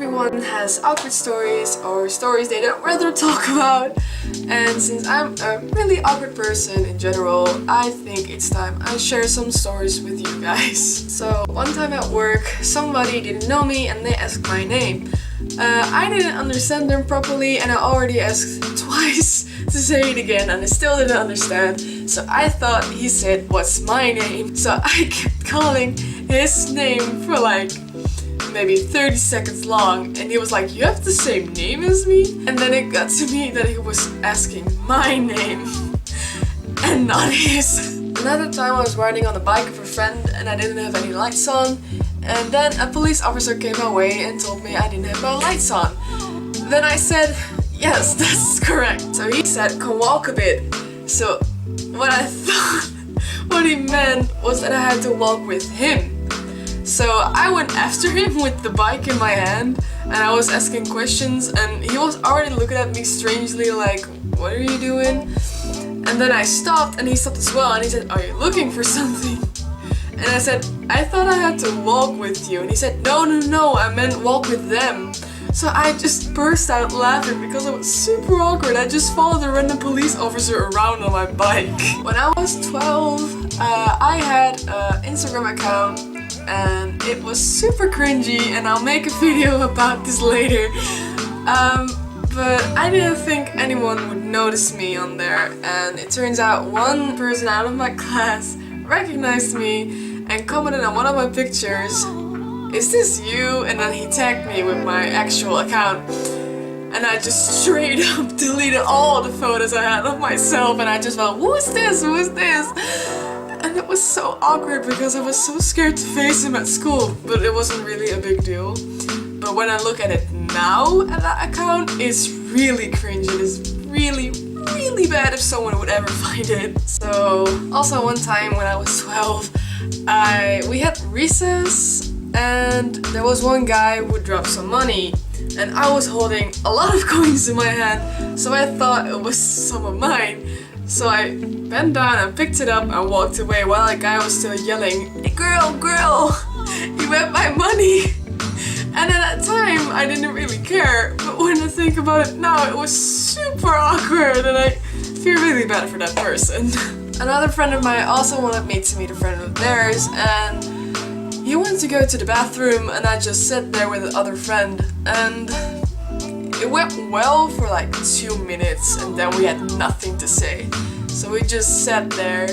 everyone has awkward stories or stories they don't rather talk about. And since I'm a really awkward person in general, I think it's time I share some stories with you guys. So one time at work, somebody didn't know me and they asked my name. I didn't understand them properly and I already asked twice to say it again and I still didn't understand. So I thought he said, "What's my name?" So I kept calling his name for like maybe 30 seconds long and he was like, "You have the same name as me?" And then it got to me that he was asking my name and not his. Another time I was riding on the bike of a friend and I didn't have any lights on, and then a police officer came my way and told me I didn't have my lights on. Then I said, "Yes, that's correct." So he said, "Come walk a bit." So what I thought, what he meant was that I had to walk with him. So I went after him with the bike in my hand and I was asking questions and he was already looking at me strangely like, "What are you doing?" And then I stopped and he stopped as well and he said, "Are you looking for something?" And I said, "I thought I had to walk with you." And he said, No, I meant walk with them." So I just burst out laughing because it was super awkward. I just followed a random police officer around on my bike. When I was 12, I had an Instagram account and it was super cringy and I'll make a video about this later. But I didn't think anyone would notice me on there, and it turns out one person out of my class recognized me and commented on one of my pictures, "Is this you?" And then he tagged me with my actual account. And I just straight up deleted all the photos I had of myself and I just felt, "Who is this? Who is this?" And it was so awkward because I was so scared to face him at school, but it wasn't really a big deal. But when I look at it now at that account, it's really cringe. It is really bad if someone would ever find it. So also one time when I was 12, we had recess and there was one guy who dropped some money and I was holding a lot of coins in my hand, so I thought it was some of mine. So I bent down and picked it up and walked away while the guy was still yelling, "Hey, girl, you have my money." And at that time I didn't really care, but when I think about it now, it was super awkward and I feel really bad for that person. Another friend of mine also wanted me to meet a friend of theirs and he wanted to go to the bathroom and I just sat there with the other friend and it went well for like 2 minutes and then we had nothing to say. So we just sat there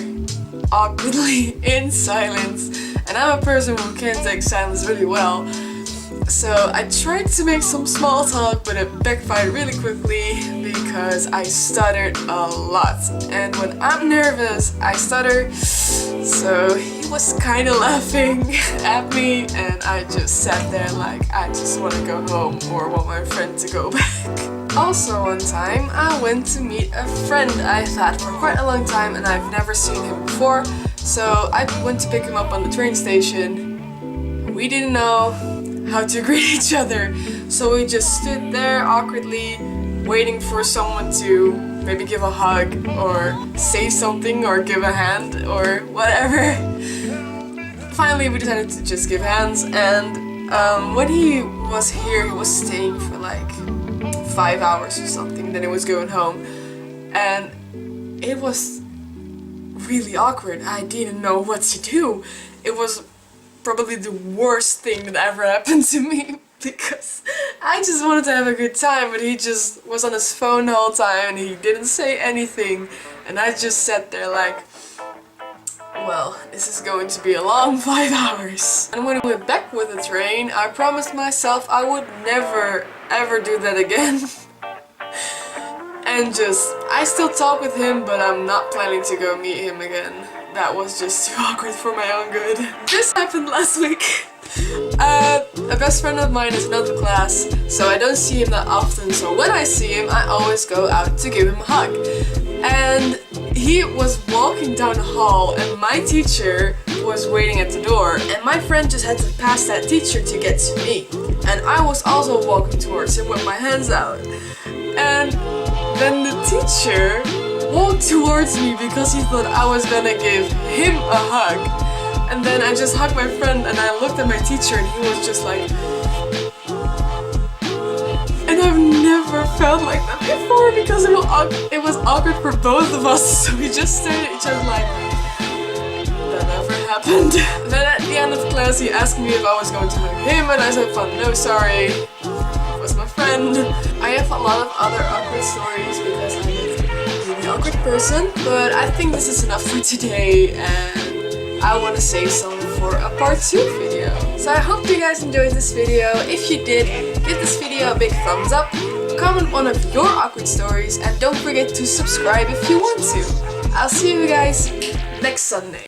awkwardly in silence, and I'm a person who can take silence really well. So I tried to make some small talk, but it backfired really quickly because I stuttered a lot. And when I'm nervous, I stutter. So he was kind of laughing at me and I just sat there like I just want to go home or want my friend to go back. Also one time I went to meet a friend I've had for quite a long time and I've never seen him before. So I went to pick him up on the train station. We didn't know how to greet each other, so we just stood there awkwardly waiting for someone to maybe give a hug or say something or give a hand or whatever. Finally we decided to just give hands, and when he was here he was staying for like 5 hours or something, then he was going home and it was really awkward. I didn't know what to do. It was probably the worst thing that ever happened to me because I just wanted to have a good time, but he just was on his phone the whole time and he didn't say anything and I just sat there like, well, this is going to be a long 5 hours. And when we went back with the train, I promised myself I would never ever do that again. And I still talk with him, but I'm not planning to go meet him again. That was just too awkward for my own good. This happened last week. A best friend of mine is in another class, so I don't see him that often. So when I see him, I always go out to give him a hug. And he was walking down the hall and my teacher was waiting at the door. And my friend just had to pass that teacher to get to me. And I was also walking towards him with my hands out. And then the teacher walked towards me because he thought I was gonna give him a hug. And then I just hugged my friend and I looked at my teacher and he was just like, more because it was awkward for both of us, so we just stared at each other like, that never happened. Then at the end of class he asked me if I was going to hug him, and I said, "Fun, no sorry, he was my friend." I have a lot of other awkward stories because I'm a really awkward person, but I think this is enough for today, and I want to save some for a part 2 video. So I hope you guys enjoyed this video. If you did, give this video a big thumbs up, comment one of your awkward stories, and don't forget to subscribe if you want to. I'll see you guys next Sunday.